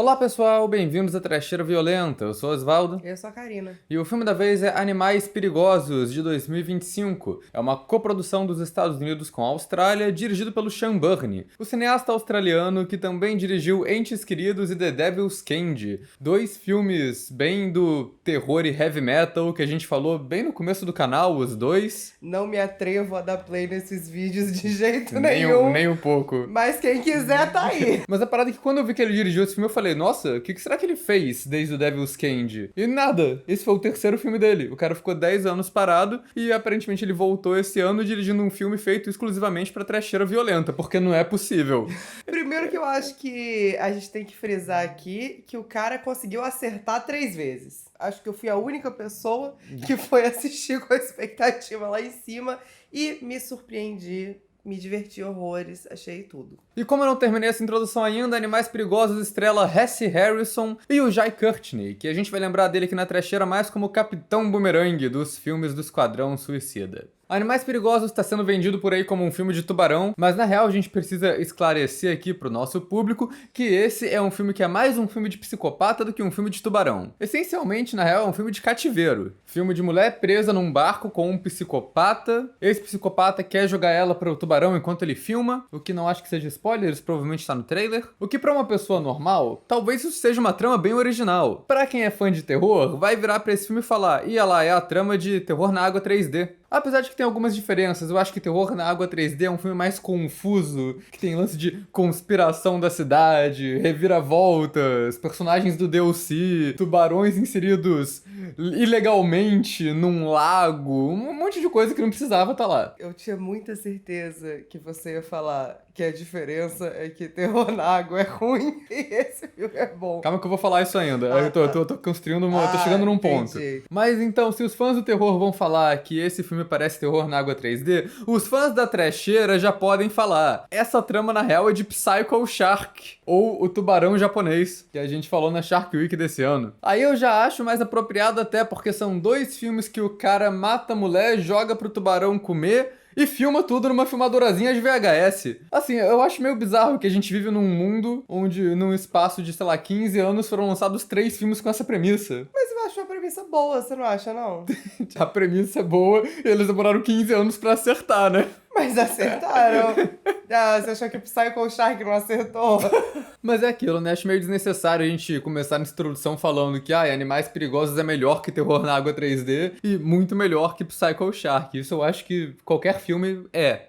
Olá pessoal, bem-vindos a Trecheira Violenta, eu sou Osvaldo. Eu sou a Karina. E o filme da vez é Animais Perigosos, de 2025. É uma coprodução dos Estados Unidos com a Austrália, dirigido pelo Sean Burney, o cineasta australiano que também dirigiu Entes Queridos e The Devil's Candy, dois filmes bem do terror e heavy metal que a gente falou bem no começo do canal, os dois. Não me atrevo a dar play nesses vídeos de jeito nenhum. Nem um pouco. Mas quem quiser tá aí. Mas a parada é que quando eu vi que ele dirigiu esse filme, eu falei, nossa, o que será que ele fez desde o Devil's Candy? E nada, esse foi o terceiro filme dele. O cara ficou 10 anos parado e aparentemente ele voltou esse ano dirigindo um filme feito exclusivamente pra trecheira violenta, porque não é possível. Primeiro que eu acho que a gente tem que frisar aqui que o cara conseguiu acertar 3 vezes. Acho que eu fui a única pessoa que foi assistir com a expectativa lá em cima e me surpreendi. Me diverti horrores, achei tudo. E como eu não terminei essa introdução ainda, Animais Perigosos estrela Hesse Harrison e o Jai Courtney, que a gente vai lembrar dele aqui na trecheira mais como o Capitão Boomerang dos filmes do Esquadrão Suicida. Animais Perigosos está sendo vendido por aí como um filme de tubarão, mas na real a gente precisa esclarecer aqui pro nosso público que esse é um filme que é mais um filme de psicopata do que um filme de tubarão. Essencialmente, na real, é um filme de cativeiro. Filme de mulher presa num barco com um psicopata. Esse psicopata quer jogar ela pro tubarão enquanto ele filma, o que não acho que seja spoiler, isso provavelmente está no trailer. O que pra uma pessoa normal, talvez isso seja uma trama bem original. Pra quem é fã de terror, vai virar pra esse filme e falar, olha lá, é a trama de Terror na Água 3D. Apesar de que tem algumas diferenças, eu acho que Terror na Água 3D é um filme mais confuso, que tem lance de conspiração da cidade, reviravoltas, personagens do DLC, tubarões inseridos ilegalmente num lago, um monte de coisa que não precisava tá lá. Eu tinha muita certeza que você ia falar que a diferença é que Terror na Água é ruim e esse filme é bom. Calma que eu vou falar isso ainda, eu tô construindo, tô chegando num ponto. Entendi. Mas então, se os fãs do terror vão falar que esse filme parece Terror na Água 3D, os fãs da trecheira já podem falar. Essa trama, na real, é de Psycho Shark, ou o tubarão japonês, que a gente falou na Shark Week desse ano. Aí eu já acho mais apropriado até porque são dois filmes que o cara mata a mulher, joga pro tubarão comer e filma tudo numa filmadorazinha de VHS. Assim, eu acho meio bizarro que a gente vive num mundo onde, num espaço de, sei lá, 15 anos, foram lançados 3 filmes com essa premissa. Mas eu acho uma premissa boa, você não acha, não? A premissa é boa e eles demoraram 15 anos pra acertar, né? Mas acertaram. Ah, você achou que o Psycho Shark não acertou? Mas é aquilo, né? Acho meio desnecessário a gente começar nessa introdução falando que Animais Perigosos é melhor que Terror na Água 3D e muito melhor que Psycho Shark. Isso eu acho que qualquer filme é.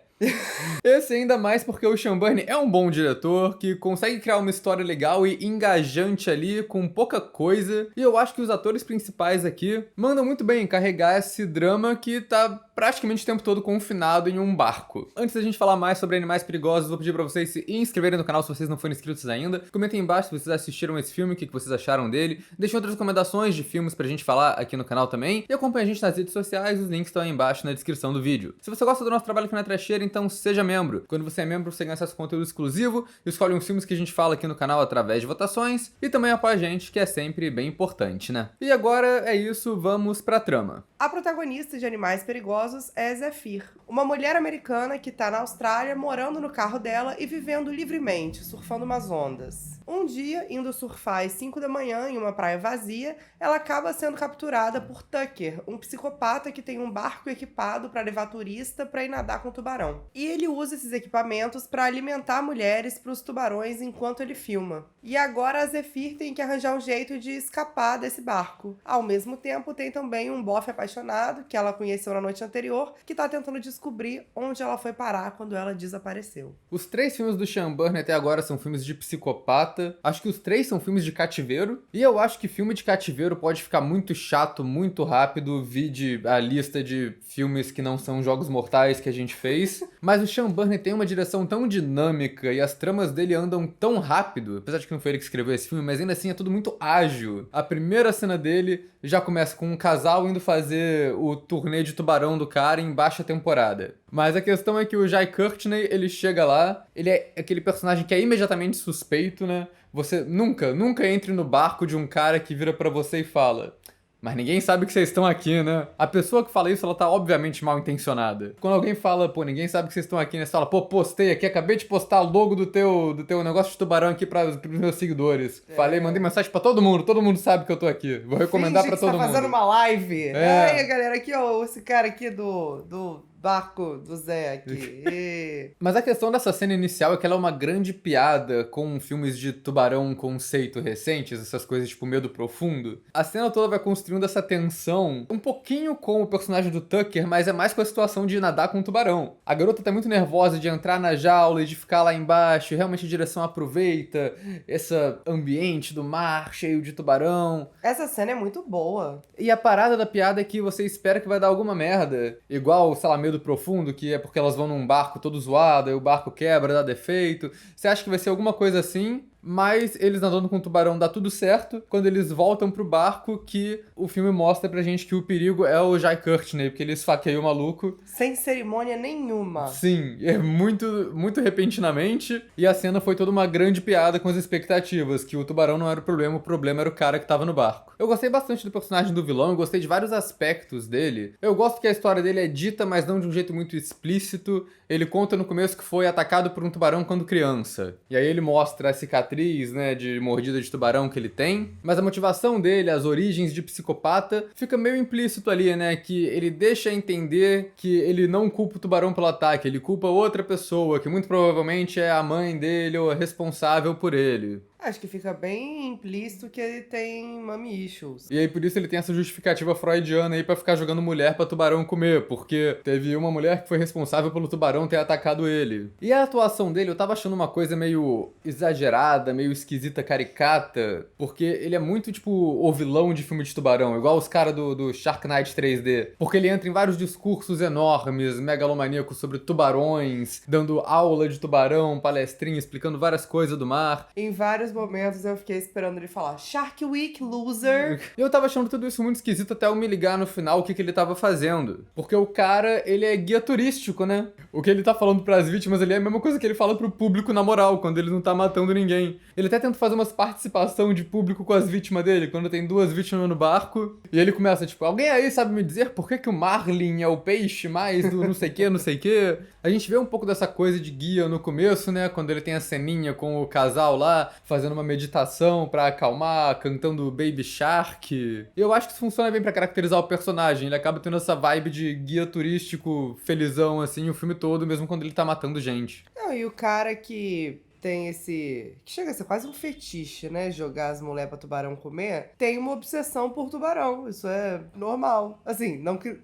Esse ainda mais porque o Sean Burney é um bom diretor que consegue criar uma história legal e engajante ali com pouca coisa. E eu acho que os atores principais aqui mandam muito bem carregar esse drama que tá praticamente o tempo todo confinado em um barco. Antes da gente falar mais sobre Animais Perigosos, vou pedir pra vocês se inscreverem no canal se vocês não forem inscritos ainda. Comentem embaixo se vocês assistiram esse filme, o que vocês acharam dele. Deixem outras recomendações de filmes pra gente falar aqui no canal também. E acompanhe a gente nas redes sociais, os links estão aí embaixo na descrição do vídeo. Se você gosta do nosso trabalho aqui na Trecheira, então seja membro. Quando você é membro, você ganha acesso a conteúdo exclusivo, escolhe uns filmes que a gente fala aqui no canal através de votações e também apoia a gente, que é sempre bem importante, né? E agora é isso, vamos pra trama. A protagonista de Animais Perigosos é Zephyr, uma mulher americana que tá na Austrália morando no carro dela e vivendo livremente, surfando umas ondas. Um dia, indo surfar às 5 da manhã em uma praia vazia, ela acaba sendo capturada por Tucker, um psicopata que tem um barco equipado para levar turista para ir nadar com o tubarão. E ele usa esses equipamentos para alimentar mulheres para os tubarões enquanto ele filma. E agora a Zephyr tem que arranjar um jeito de escapar desse barco. Ao mesmo tempo, tem também um bofe apaixonado que ela conheceu na noite anterior, que tá tentando descobrir onde ela foi parar quando ela desapareceu. Os 3 filmes do Sean Burney até agora são filmes de psicopata. Acho que os 3 são filmes de cativeiro. E eu acho que filme de cativeiro pode ficar muito chato, muito rápido. Vide a lista de filmes que não são Jogos Mortais que a gente fez. Mas o Sean Burney tem uma direção tão dinâmica e as tramas dele andam tão rápido. Apesar de que não foi ele que escreveu esse filme, mas ainda assim é tudo muito ágil. A primeira cena dele já começa com um casal indo fazer o turnê de tubarão do cara em baixa temporada. Mas a questão é que o Jai Courtney, ele chega lá, ele é aquele personagem que é imediatamente suspeito, né? Você nunca entre no barco de um cara que vira pra você e fala: mas ninguém sabe que vocês estão aqui, né? A pessoa que fala isso, ela tá obviamente mal intencionada. Quando alguém fala, pô, ninguém sabe que vocês estão aqui, né? Você fala, pô, postei aqui, acabei de postar o logo do teu negócio de tubarão aqui pros meus seguidores. Falei, mandei mensagem pra todo mundo sabe que eu tô aqui. Vou recomendar pra todo mundo. Tá fazendo uma live. É. Aí, galera, aqui, ó, esse cara aqui do barco do Zé aqui. Mas a questão dessa cena inicial é que ela é uma grande piada com filmes de tubarão conceito recentes, essas coisas tipo Medo Profundo. A cena toda vai construindo essa tensão, um pouquinho com o personagem do Tucker, mas é mais com a situação de nadar com o tubarão. A garota tá muito nervosa de entrar na jaula e de ficar lá embaixo, realmente a direção aproveita esse ambiente do mar cheio de tubarão. Essa cena é muito boa. E a parada da piada é que você espera que vai dar alguma merda. Igual, sei lá, Medo Profundo, que é porque elas vão num barco todo zoado, aí o barco quebra, dá defeito. Você acha que vai ser alguma coisa assim, mas eles nadando com o tubarão dá tudo certo. Quando eles voltam pro barco, que o filme mostra pra gente que o perigo é o Jai Courtney, porque ele esfaqueia o maluco. Sem cerimônia nenhuma. Sim, é muito repentinamente. E a cena foi toda uma grande piada com as expectativas, que o tubarão não era o problema era o cara que tava no barco. Eu gostei bastante do personagem do vilão, eu gostei de vários aspectos dele. Eu gosto que a história dele é dita, mas não de um jeito muito explícito. Ele conta no começo que foi atacado por um tubarão quando criança. E aí ele mostra a cicatriz, né, de mordida de tubarão que ele tem. Mas a motivação dele, as origens de psicopata, fica meio implícito ali, né, que ele deixa entender que ele não culpa o tubarão pelo ataque, ele culpa outra pessoa, que muito provavelmente é a mãe dele ou a responsável por ele. Acho que fica bem implícito que ele tem mommy issues. E aí por isso ele tem essa justificativa freudiana aí pra ficar jogando mulher pra tubarão comer, porque teve uma mulher que foi responsável pelo tubarão ter atacado ele. E a atuação dele, eu tava achando uma coisa meio exagerada, meio esquisita, caricata, porque ele é muito tipo o vilão de filme de tubarão, igual os caras do Shark Night 3D. Porque ele entra em vários discursos enormes, megalomaníacos sobre tubarões, dando aula de tubarão, palestrinha, explicando várias coisas do mar. Em vários momentos eu fiquei esperando ele falar Shark Week, loser. E eu tava achando tudo isso muito esquisito até eu me ligar no final o que ele tava fazendo. Porque o cara, ele é guia turístico, né? O que ele tá falando pras vítimas ali é a mesma coisa que ele fala pro público na moral, quando ele não tá matando ninguém. Ele até tenta fazer umas participação de público com as vítimas dele, quando tem 2 vítimas no barco. E ele começa, tipo, alguém aí sabe me dizer por que o marlin é o peixe mais do não sei o que, não sei o que? A gente vê um pouco dessa coisa de guia no começo, né? Quando ele tem a ceninha com o casal lá, fazendo uma meditação pra acalmar, cantando Baby Shark. E eu acho que isso funciona bem pra caracterizar o personagem. Ele acaba tendo essa vibe de guia turístico felizão, assim, o filme todo, mesmo quando ele tá matando gente. Não, e o cara que tem esse... que chega a ser quase um fetiche, né? Jogar as mulheres pra tubarão comer. Tem uma obsessão por tubarão. Isso é normal. Assim, não que...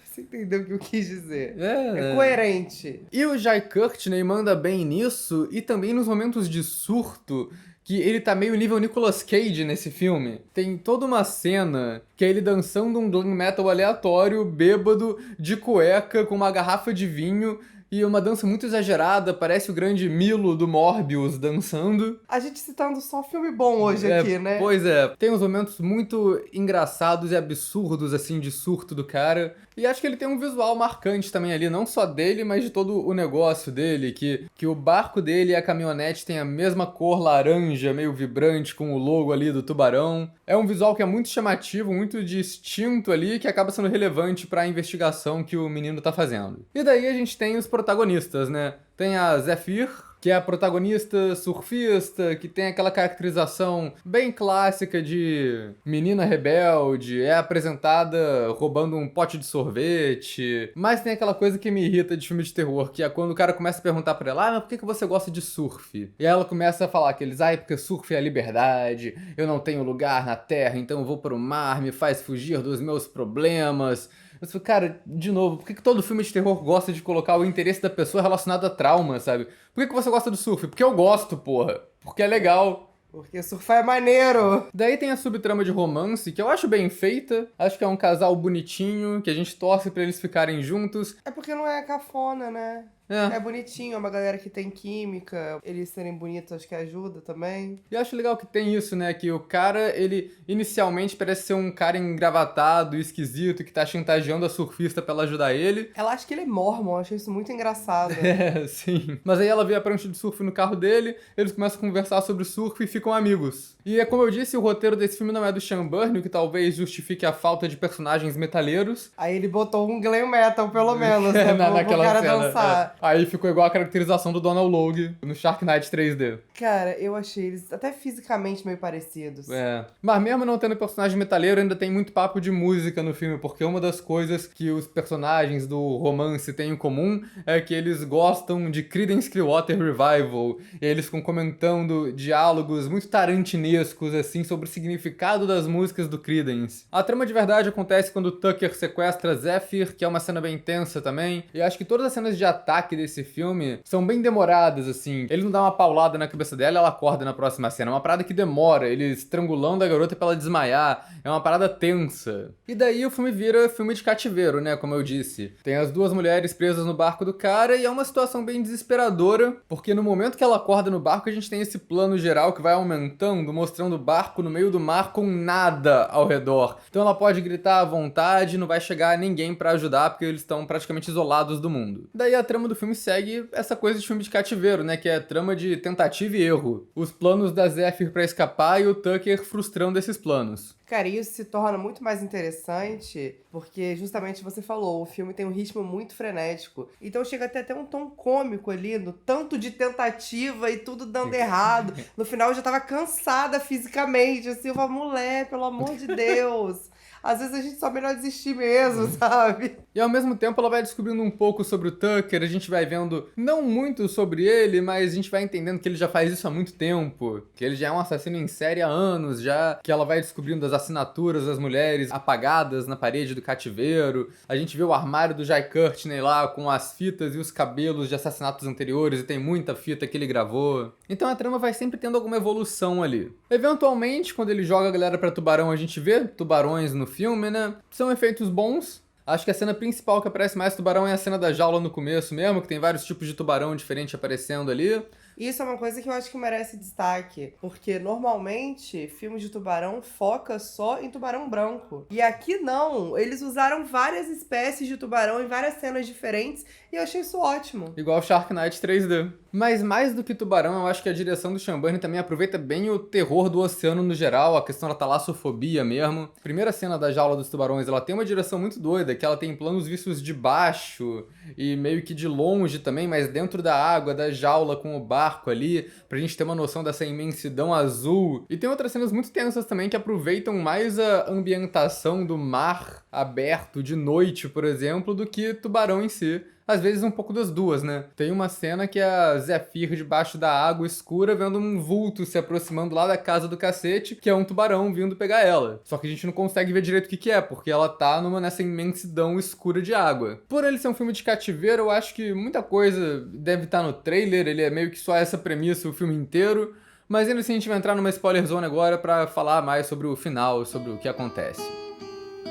Você entendeu o que eu quis dizer. É coerente. E o Jai Courtney manda bem nisso e também nos momentos de surto, que ele tá meio nível Nicolas Cage nesse filme. Tem toda uma cena que é ele dançando um glam metal aleatório, bêbado, de cueca, com uma garrafa de vinho, e uma dança muito exagerada, parece o grande Milo do Morbius dançando. A gente citando só filme bom hoje aqui, né? Pois é, tem uns momentos muito engraçados e absurdos, assim, de surto do cara. E acho que ele tem um visual marcante também ali, não só dele, mas de todo o negócio dele, que o barco dele e a caminhonete tem a mesma cor laranja, meio vibrante, com o logo ali do tubarão. É um visual que é muito chamativo, muito distinto ali, que acaba sendo relevante para a investigação que o menino tá fazendo. E daí a gente tem os protagonistas, né? Tem a Zephyr, que é a protagonista surfista, que tem aquela caracterização bem clássica de menina rebelde, é apresentada roubando um pote de sorvete, mas tem aquela coisa que me irrita de filme de terror, que é quando o cara começa a perguntar pra ela, mas por que você gosta de surf? E ela começa a falar aqueles, porque surf é a liberdade, eu não tenho lugar na terra, então eu vou pro mar, me faz fugir dos meus problemas. Eu falei, cara, de novo, por que todo filme de terror gosta de colocar o interesse da pessoa relacionado a trauma, sabe? Por que você gosta do surf? Porque eu gosto, porra. Porque é legal. Porque surfar é maneiro. Daí tem a subtrama de romance, que eu acho bem feita. Acho que é um casal bonitinho, que a gente torce pra eles ficarem juntos. É porque não é cafona, né? É bonitinho, é uma galera que tem química, eles serem bonitos acho que ajuda também. E eu acho legal que tem isso, né? Que o cara, ele inicialmente parece ser um cara engravatado, esquisito, que tá chantageando a surfista pra ela ajudar ele. Ela acha que ele é mormon, eu achei isso muito engraçado. É, sim. Mas aí ela vê a prancha de surf no carro dele, eles começam a conversar sobre surf e ficam amigos. E é como eu disse, o roteiro desse filme não é do Sean Burney, o que talvez justifique a falta de personagens metaleiros. Aí ele botou um glam metal, pelo menos, né? Pro cara dançar. Aí ficou igual a caracterização do Donald Logue no Shark Knight 3D. Cara, eu achei eles até fisicamente meio parecidos. É. Mas mesmo não tendo personagem metaleiro, ainda tem muito papo de música no filme, porque uma das coisas que os personagens do romance têm em comum é que eles gostam de Creedence Clearwater Revival. E eles ficam comentando diálogos muito tarantinescos, assim, sobre o significado das músicas do Creedence. A trama de verdade acontece quando Tucker sequestra Zephyr, que é uma cena bem tensa também. E acho que todas as cenas de ataque desse filme são bem demoradas, assim. Ele não dá uma paulada na cabeça dela, ela acorda na próxima cena. É uma parada que demora, ele estrangulando a garota pra ela desmaiar. É uma parada tensa. E daí o filme vira filme de cativeiro, né? Como eu disse. Tem as duas mulheres presas no barco do cara e é uma situação bem desesperadora, porque no momento que ela acorda no barco, a gente tem esse plano geral que vai aumentando, mostrando o barco no meio do mar com nada ao redor. Então ela pode gritar à vontade, não vai chegar ninguém pra ajudar, porque eles estão praticamente isolados do mundo. Daí a trama do filme segue essa coisa de filme de cativeiro, né? Que é a trama de tentativa e erro. Os planos da Zephyr pra escapar e o Tucker frustrando esses planos. Cara, isso se torna muito mais interessante porque, justamente, você falou, o filme tem um ritmo muito frenético. Então chega até um tom cômico ali, no tanto de tentativa e tudo dando errado. No final eu já tava cansada fisicamente, assim, eu falo, mulher, pelo amor de Deus. Às vezes a gente só melhor desistir mesmo, sabe? E ao mesmo tempo ela vai descobrindo um pouco sobre o Tucker, a gente vai vendo não muito sobre ele, mas a gente vai entendendo que ele já faz isso há muito tempo, que ele já é um assassino em série há anos, já que ela vai descobrindo as assinaturas das mulheres apagadas na parede do cativeiro. A gente vê o armário do Jai Courtney lá com as fitas e os cabelos de assassinatos anteriores e tem muita fita que ele gravou. Então a trama vai sempre tendo alguma evolução ali. Eventualmente, quando ele joga a galera pra tubarão, a gente vê tubarões no filme, né? São efeitos bons. Acho que a cena principal que aparece mais tubarão é a cena da jaula no começo mesmo, que tem vários tipos de tubarão diferentes aparecendo ali. Isso é uma coisa que eu acho que merece destaque, porque normalmente filmes de tubarão foca só em tubarão branco. E aqui não, eles usaram várias espécies de tubarão em várias cenas diferentes e eu achei isso ótimo. Igual Shark Knight 3D. Mas mais do que tubarão, eu acho que a direção do Sean Burney também aproveita bem o terror do oceano no geral, a questão da talassofobia mesmo. A primeira cena da jaula dos tubarões, ela tem uma direção muito doida, que ela tem planos vistos de baixo e meio que de longe também, mas dentro da água, da jaula com o barco ali, pra gente ter uma noção dessa imensidão azul. E tem outras cenas muito tensas também que aproveitam mais a ambientação do mar aberto de noite, por exemplo, do que tubarão em si. Às vezes um pouco das duas, né? Tem uma cena que é a Zephyr debaixo da água escura vendo um vulto se aproximando lá da casa do cacete, que é um tubarão vindo pegar ela. Só que a gente não consegue ver direito o que é, porque ela tá nessa imensidão escura de água. Por ele ser um filme de cativeiro, eu acho que muita coisa deve estar no trailer, ele é meio que só essa premissa o filme inteiro. Mas ainda assim a gente vai entrar numa spoiler zone agora pra falar mais sobre o final, sobre o que acontece.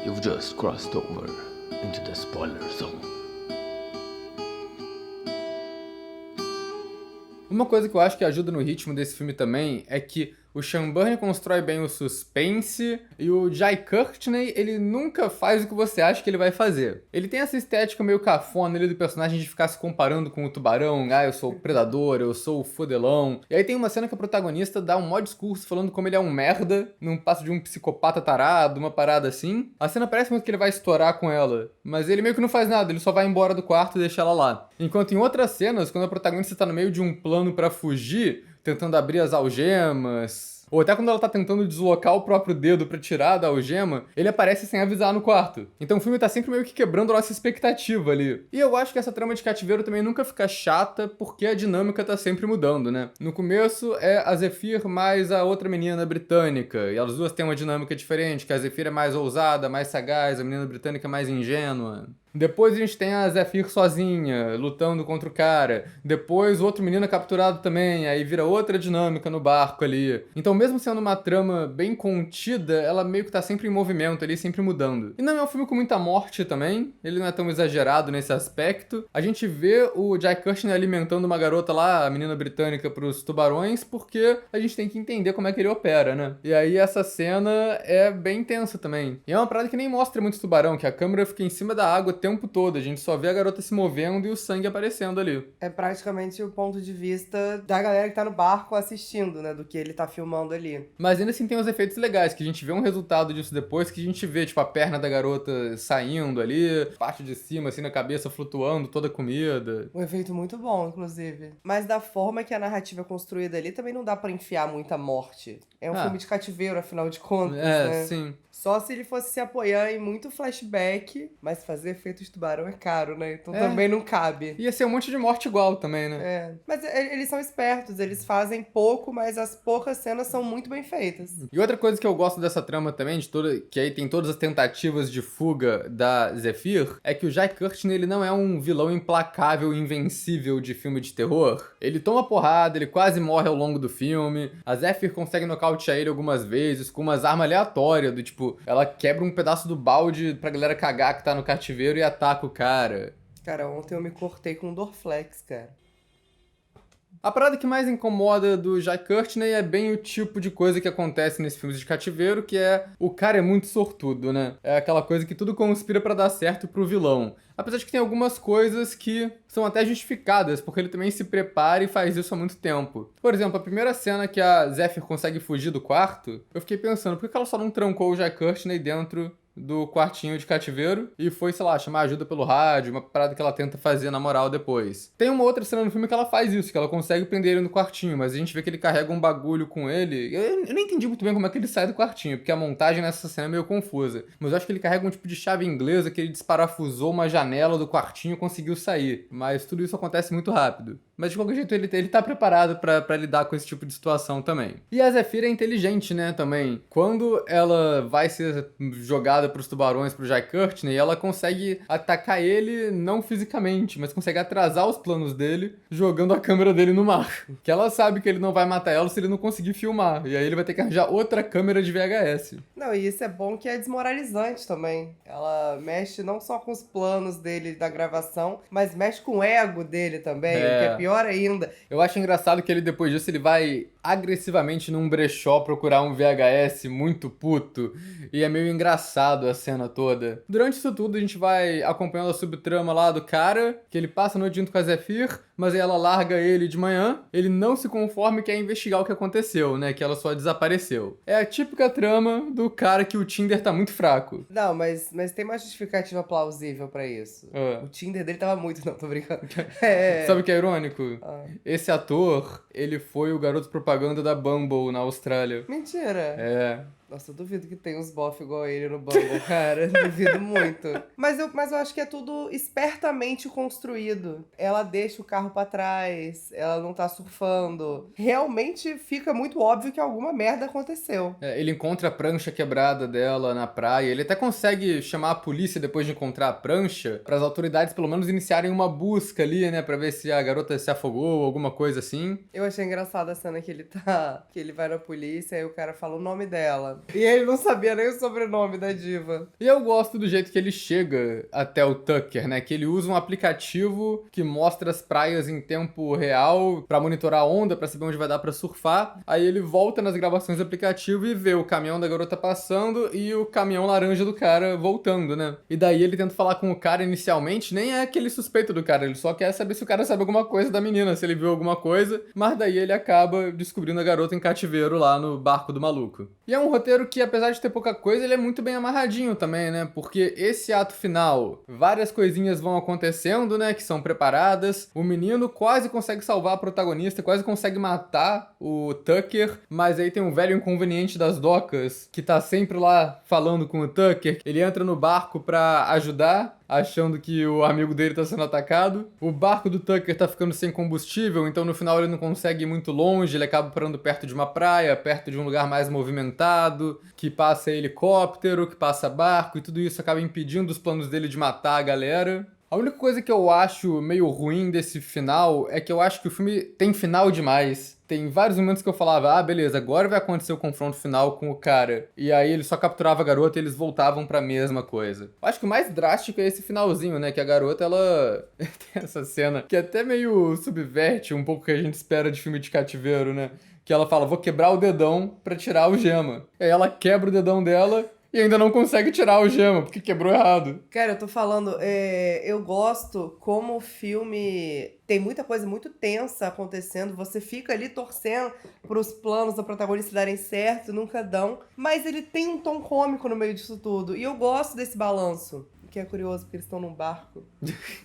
You've just crossed over into the spoiler zone. Uma coisa que eu acho que ajuda no ritmo desse filme também é que o Sean Burney constrói bem o suspense e o Jai Courtney, ele nunca faz o que você acha que ele vai fazer. Ele tem essa estética meio cafona ali do personagem de ficar se comparando com o tubarão. Ah, eu sou o predador, eu sou o fodelão. E aí tem uma cena que a protagonista dá um maior discurso falando como ele é um merda, num passo de um psicopata tarado, uma parada assim. A cena parece muito que ele vai estourar com ela, mas ele meio que não faz nada, ele só vai embora do quarto e deixa ela lá. Enquanto em outras cenas, quando a protagonista tá no meio de um plano pra fugir, tentando abrir as algemas, ou até quando ela tá tentando deslocar o próprio dedo pra tirar da algema, ele aparece sem avisar no quarto. Então o filme tá sempre meio que quebrando a nossa expectativa ali. E eu acho que essa trama de cativeiro também nunca fica chata, porque a dinâmica tá sempre mudando, né? No começo é a Zephyr mais a outra menina britânica, e elas duas têm uma dinâmica diferente, que a Zephyr é mais ousada, mais sagaz, a menina britânica é mais ingênua. Depois a gente tem a Zephyr sozinha, lutando contra o cara. Depois o outro menino é capturado também, aí vira outra dinâmica no barco ali. Então mesmo sendo uma trama bem contida, ela meio que tá sempre em movimento ali, sempre mudando. E não é um filme com muita morte também, ele não é tão exagerado nesse aspecto. A gente vê o Jai Courtney alimentando uma garota lá, a menina britânica, pros tubarões, porque a gente tem que entender como é que ele opera, né? E aí essa cena é bem intensa também. E é uma parada que nem mostra muito tubarão, que a câmera fica em cima da água o tempo todo, a gente só vê a garota se movendo e o sangue aparecendo ali. É praticamente o ponto de vista da galera que tá no barco assistindo, né? Do que ele tá filmando ali. Mas ainda assim tem os efeitos legais, que a gente vê um resultado disso depois, que a gente vê, tipo, a perna da garota saindo ali, parte de cima, assim, na cabeça flutuando, toda comida. Um efeito muito bom, inclusive. Mas da forma que a narrativa é construída ali, também não dá pra enfiar muita morte. É um filme de cativeiro, afinal de contas, né? Sim. Só se ele fosse se apoiar em muito flashback, mas fazer efeito de tubarão é caro, né? Então também não cabe. Ia ser um monte de morte igual também, né? É. Mas eles são espertos, eles fazem pouco, mas as poucas cenas são muito bem feitas. E outra coisa que eu gosto dessa trama também, que aí tem todas as tentativas de fuga da Zephyr, é que o Jai Courtney, ele não é um vilão implacável, invencível de filme de terror. Ele toma porrada, ele quase morre ao longo do filme, a Zephyr consegue nocautear ele algumas vezes com umas armas aleatórias, do tipo, ela quebra um pedaço do balde pra galera cagar que tá no cativeiro e ataca o cara. Cara, ontem eu me cortei com Dorflex, cara. A parada que mais incomoda do Jai Courtney é bem o tipo de coisa que acontece nesses filmes de cativeiro, que é o cara é muito sortudo, né? É aquela coisa que tudo conspira pra dar certo pro vilão. Apesar de que tem algumas coisas que são até justificadas, porque ele também se prepara e faz isso há muito tempo. Por exemplo, a primeira cena que a Zephyr consegue fugir do quarto, eu fiquei pensando, por que ela só não trancou o Jai Courtney dentro do quartinho de cativeiro e foi, sei lá, chamar ajuda pelo rádio, uma parada que ela tenta fazer na moral depois. Tem uma outra cena no filme que ela faz isso, que ela consegue prender ele no quartinho, mas a gente vê que ele carrega um bagulho com ele. Eu nem entendi muito bem como é que ele sai do quartinho, porque a montagem nessa cena é meio confusa. Mas eu acho que ele carrega um tipo de chave inglesa que ele desparafusou uma janela do quartinho e conseguiu sair. Mas tudo isso acontece muito rápido. Mas de qualquer jeito ele tá preparado pra lidar com esse tipo de situação também. E a Zephyr é inteligente, né, também. Quando ela vai ser jogada pros tubarões, pro Jai Courtney, ela consegue atacar ele não fisicamente, mas consegue atrasar os planos dele, jogando a câmera dele no mar. Que ela sabe que ele não vai matar ela se ele não conseguir filmar. E aí ele vai ter que arranjar outra câmera de VHS. Não, e isso é bom que é desmoralizante também. Ela mexe não só com os planos dele da gravação, mas mexe com o ego dele também, o que é pior ainda. Eu acho engraçado que ele, depois disso, ele vai agressivamente num brechó procurar um VHS muito puto. E é meio engraçado a cena toda. Durante isso tudo, a gente vai acompanhando a subtrama lá do cara, que ele passa a noite junto com a Zephyr, mas aí ela larga ele de manhã. Ele não se conforma e quer investigar o que aconteceu, né? Que ela só desapareceu. É a típica trama do cara que o Tinder tá muito fraco. Não, mas tem uma justificativa plausível pra isso. O Tinder dele tava muito... Não, tô brincando. Sabe o que é irônico? Esse ator, ele foi o garoto propaganda da Bumble na Austrália. Mentira. É. Nossa, eu duvido que tenha uns bof igual ele no Bumble, cara. Duvido muito. Mas eu acho que é tudo espertamente construído. Ela deixa o carro pra trás, ela não tá surfando. Realmente fica muito óbvio que alguma merda aconteceu. Ele encontra a prancha quebrada dela na praia. Ele até consegue chamar a polícia depois de encontrar a prancha, para as autoridades pelo menos iniciarem uma busca ali, né? Pra ver se a garota se afogou ou alguma coisa assim. Eu achei engraçada a cena que ele vai na polícia e o cara fala o nome dela. E ele não sabia nem o sobrenome da diva. E eu gosto do jeito que ele chega até o Tucker, né? Que ele usa um aplicativo que mostra as praias em tempo real pra monitorar a onda, pra saber onde vai dar pra surfar. Aí ele volta nas gravações do aplicativo e vê o caminhão da garota passando e o caminhão laranja do cara voltando, né? E daí ele tenta falar com o cara inicialmente, nem é aquele suspeito do cara, ele só quer saber se o cara sabe alguma coisa da menina, se ele viu alguma coisa. Mas daí ele acaba descobrindo a garota em cativeiro lá no barco do maluco. E é um roteiro que, apesar de ter pouca coisa, ele é muito bem amarradinho também, né? Porque esse ato final, várias coisinhas vão acontecendo, né? Que são preparadas. O menino quase consegue salvar a protagonista, quase consegue matar o Tucker, mas aí tem um velho inconveniente das docas, que tá sempre lá falando com o Tucker. Ele entra no barco pra ajudar, achando que o amigo dele tá sendo atacado. O barco do Tucker tá ficando sem combustível, então no final ele não consegue ir muito longe, ele acaba parando perto de uma praia, perto de um lugar mais movimentado, que passa helicóptero, que passa barco, e tudo isso acaba impedindo os planos dele de matar a galera. A única coisa que eu acho meio ruim desse final é que eu acho que o filme tem final demais. Tem vários momentos que eu falava, beleza, agora vai acontecer o confronto final com o cara. E aí ele só capturava a garota e eles voltavam pra mesma coisa. Eu acho que o mais drástico é esse finalzinho, né? Que a garota, ela tem essa cena que até meio subverte um pouco o que a gente espera de filme de cativeiro, né? Que ela fala, vou quebrar o dedão pra tirar a algema. E aí ela quebra o dedão dela e ainda não consegue tirar a algema, porque quebrou errado. Cara, eu tô falando, eu gosto como o filme tem muita coisa muito tensa acontecendo, você fica ali torcendo pros planos da protagonista darem certo, nunca dão, mas ele tem um tom cômico no meio disso tudo, e eu gosto desse balanço, que é curioso, porque eles estão num barco.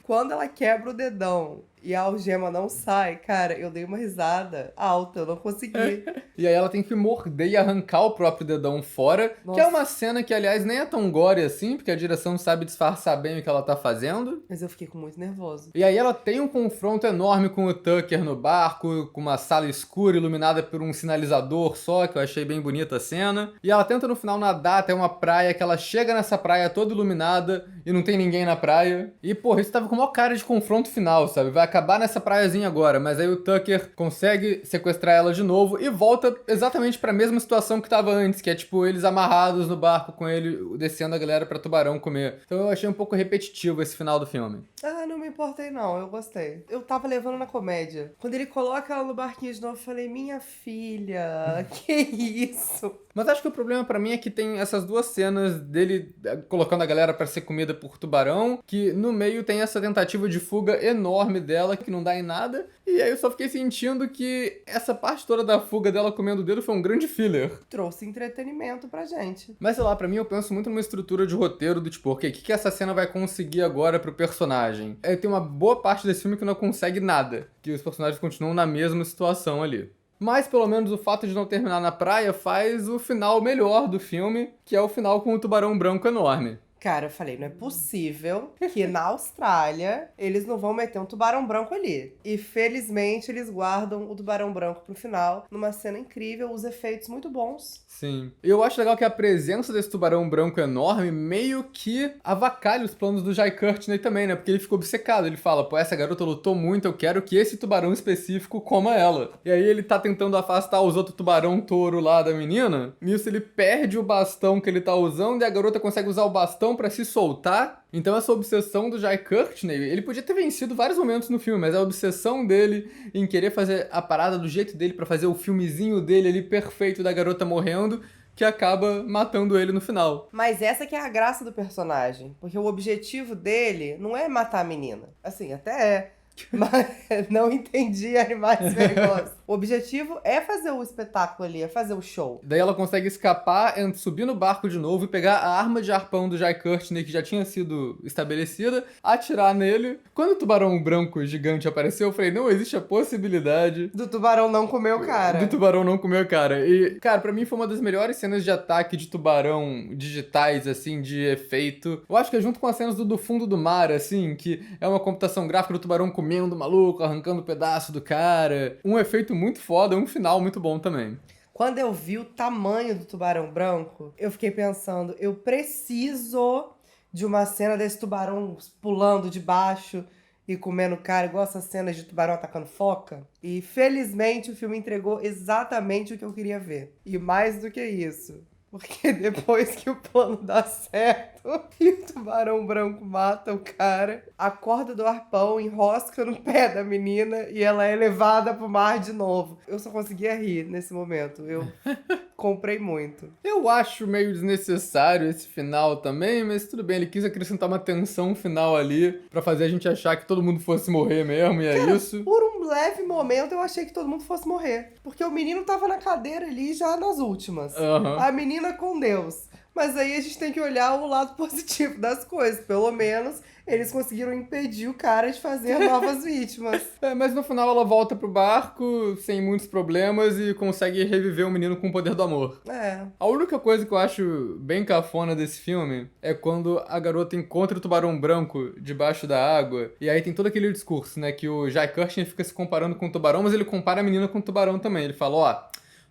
Quando ela quebra o dedão e a algema não sai, cara, eu dei uma risada alta, eu não consegui. E aí ela tem que morder e arrancar o próprio dedão fora, Nossa. que é uma cena que, aliás, nem é tão gore assim, porque a direção sabe disfarçar bem o que ela tá fazendo. Mas eu fiquei muito nervoso. E aí ela tem um confronto enorme com o Tucker no barco, com uma sala escura iluminada por um sinalizador só, que eu achei bem bonita a cena. E ela tenta no final nadar até uma praia, que ela chega nessa praia toda iluminada e não tem ninguém na praia. E, porra, isso tava com uma cara de confronto final, sabe? Vai acabar nessa praiazinha agora, mas aí o Tucker consegue sequestrar ela de novo e volta exatamente pra mesma situação que tava antes, que é tipo eles amarrados no barco com ele, descendo a galera pra tubarão comer. Então eu achei um pouco repetitivo esse final do filme. Não me importei não, eu gostei. Eu tava levando na comédia. Quando ele coloca ela no barquinho de novo, eu falei, minha filha, que isso? Mas acho que o problema pra mim é que tem essas duas cenas dele colocando a galera pra ser comida por tubarão, que no meio tem essa tentativa de fuga enorme dela, que não dá em nada, e aí eu só fiquei sentindo que essa parte toda da fuga dela comendo o dedo foi um grande filler. Trouxe entretenimento pra gente. Mas sei lá, pra mim eu penso muito numa estrutura de roteiro do tipo, ok, o que essa cena vai conseguir agora pro personagem? Tem uma boa parte desse filme que não consegue nada, que os personagens continuam na mesma situação ali. Mas pelo menos o fato de não terminar na praia faz o final melhor do filme, que é o final com o tubarão branco enorme. Cara, eu falei, não é possível que na Austrália eles não vão meter um tubarão branco ali. E felizmente eles guardam o tubarão branco pro final, numa cena incrível, os efeitos muito bons. Sim. E eu acho legal que a presença desse tubarão branco enorme meio que avacalha os planos do Jai Courtney também, né? Porque ele ficou obcecado. Ele fala, pô, essa garota lutou muito, eu quero que esse tubarão específico coma ela. E aí ele tá tentando afastar os outros tubarão touro lá da menina. Nisso ele perde o bastão que ele tá usando e a garota consegue usar o bastão pra se soltar. Então essa obsessão do Jai Courtney, ele podia ter vencido vários momentos no filme, mas a obsessão dele em querer fazer a parada do jeito dele pra fazer o filmezinho dele ali perfeito da garota morrendo, que acaba matando ele no final. Mas essa que é a graça do personagem, porque o objetivo dele não é matar a menina. Assim, até é. Mas não entendi Animais Perigosos. O objetivo é fazer o espetáculo ali, é fazer o show. Daí ela consegue escapar, subir no barco de novo e pegar a arma de arpão do Jai Courtney, que já tinha sido estabelecida, atirar nele. Quando o tubarão branco gigante apareceu, eu falei, não existe a possibilidade Do tubarão não comer o cara. do tubarão não comer o cara. E, cara, pra mim foi uma das melhores cenas de ataque de tubarão digitais, assim, de efeito. Eu acho que é junto com as cenas do fundo do mar, assim, que é uma computação gráfica do tubarão comendo o maluco, arrancando um pedaço do cara. Um efeito muito foda, um final muito bom também. Quando eu vi o tamanho do tubarão branco, eu fiquei pensando, eu preciso de uma cena desse tubarão pulando de baixo e comendo cara, igual essas cenas de tubarão atacando foca. E felizmente o filme entregou exatamente o que eu queria ver. E mais do que isso, porque depois que o plano dá certo e o tubarão branco mata o cara, a corda do arpão enrosca no pé da menina e ela é levada pro mar de novo. Eu só conseguia rir nesse momento. Eu comprei muito. Eu acho meio desnecessário esse final também, mas tudo bem, ele quis acrescentar uma tensão final ali pra fazer a gente achar que todo mundo fosse morrer mesmo, e é isso. Por um leve momento eu achei que todo mundo fosse morrer. Porque o menino tava na cadeira ali já nas últimas. Aham. A menina com Deus. Mas aí a gente tem que olhar o lado positivo das coisas. Pelo menos eles conseguiram impedir o cara de fazer novas vítimas. Mas no final ela volta pro barco sem muitos problemas e consegue reviver o menino com o poder do amor. É. A única coisa que eu acho bem cafona desse filme é quando a garota encontra o tubarão branco debaixo da água. E aí tem todo aquele discurso, né? Que o Jai Courtney fica se comparando com o tubarão, mas ele compara a menina com o tubarão também. Ele fala, ó,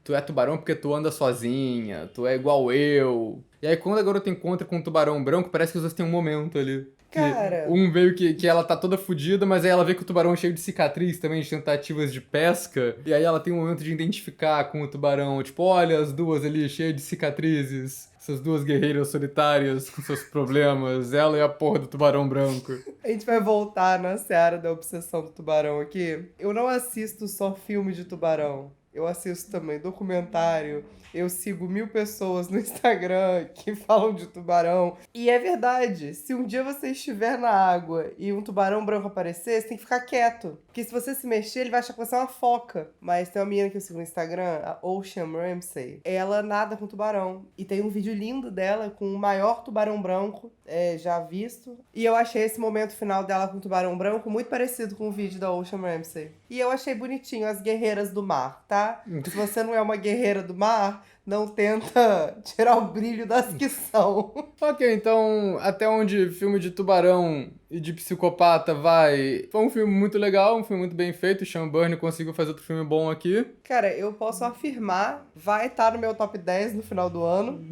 tu é tubarão porque tu anda sozinha, tu é igual eu. E aí quando a garota encontra com o tubarão branco, parece que os dois têm um momento ali. Cara. Um veio que ela tá toda fodida, mas aí ela vê que o tubarão é cheio de cicatriz também, de tentativas de pesca. E aí ela tem um momento de identificar com o tubarão. Tipo, olha as duas ali, cheias de cicatrizes. Essas duas guerreiras solitárias com seus problemas. Ela e a porra do tubarão branco. A gente vai voltar na seara da obsessão do tubarão aqui. Eu não assisto só filme de tubarão. Eu assisto também documentário. Eu sigo 1000 pessoas no Instagram que falam de tubarão. E é verdade, se um dia você estiver na água e um tubarão branco aparecer, você tem que ficar quieto. Porque se você se mexer, ele vai achar que você é uma foca. Mas tem uma menina que eu sigo no Instagram, a Ocean Ramsey. Ela nada com tubarão. E tem um vídeo lindo dela com o maior tubarão branco já visto. E eu achei esse momento final dela com o tubarão branco muito parecido com o vídeo da Ocean Ramsey. E eu achei bonitinho as guerreiras do mar, tá? Se você não é uma guerreira do mar, não tenta tirar o brilho das que são. Ok, então até onde filme de tubarão e de psicopata vai... Foi um filme muito legal, um filme muito bem feito. O Sean Byrne conseguiu fazer outro filme bom aqui. Cara, eu posso afirmar, vai estar no meu top 10 no final do ano.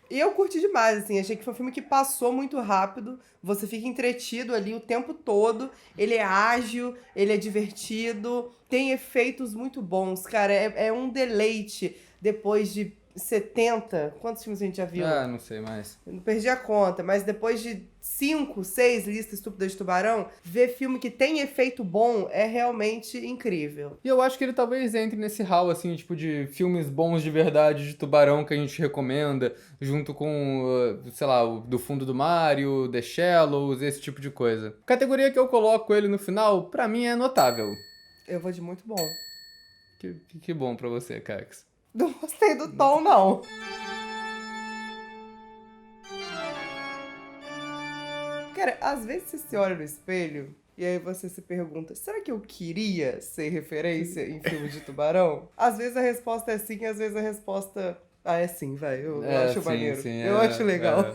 E eu curti demais, assim, achei que foi um filme que passou muito rápido, você fica entretido ali o tempo todo, ele é ágil, ele é divertido, tem efeitos muito bons, cara, é um deleite depois de 70, quantos filmes a gente já viu? Ah, não sei mais. Eu não perdi a conta, mas depois de 5, 6 listas estúpidas de tubarão, ver filme que tem efeito bom é realmente incrível. E eu acho que ele talvez entre nesse hall, assim, tipo, de filmes bons de verdade de tubarão que a gente recomenda, junto com, sei lá, o Do Fundo do Mar, o The Shallows, esse tipo de coisa. Categoria que eu coloco ele no final, pra mim é notável. Eu vou de muito bom. Que bom pra você, Cax. Não gostei do tom, não. Cara, às vezes você se olha no espelho e aí você se pergunta, será que eu queria ser referência em filme de tubarão? Às vezes a resposta é sim, às vezes a resposta... Ah, é sim, vai. Eu acho maneiro. Eu acho legal.